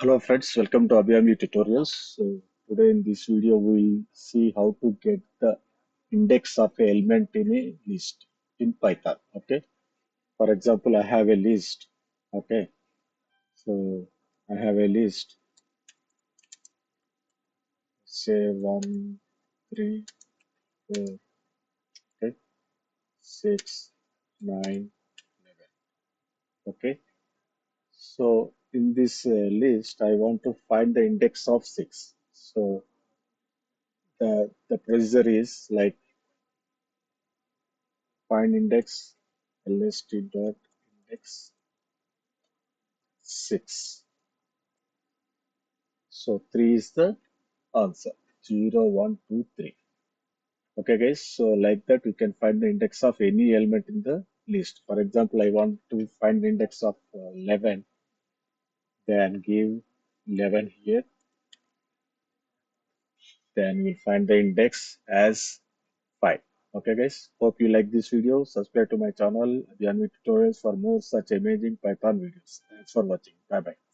Hello friends, welcome to Abhyami Tutorials. So today in this video we'll see how to get the index of a element in a list in Python. Okay. For example, I have a list. Okay. So I have a list, say 1, 3, 4, okay, 6, 9, 11. Okay. So in this list, I want to find the index of 6. So the procedure is like find index lst.index 6. So 3 is the answer. 0, 1, 2, 3. Okay, guys. So like that, we can find the index of any element in the list. For example, I want to find the index of 11. Then give 11 here. Then we'll find the index as 5. Okay, guys. Hope you like this video. Subscribe to my channel, the Tutorials, for more such amazing Python videos. Thanks for watching. Bye bye.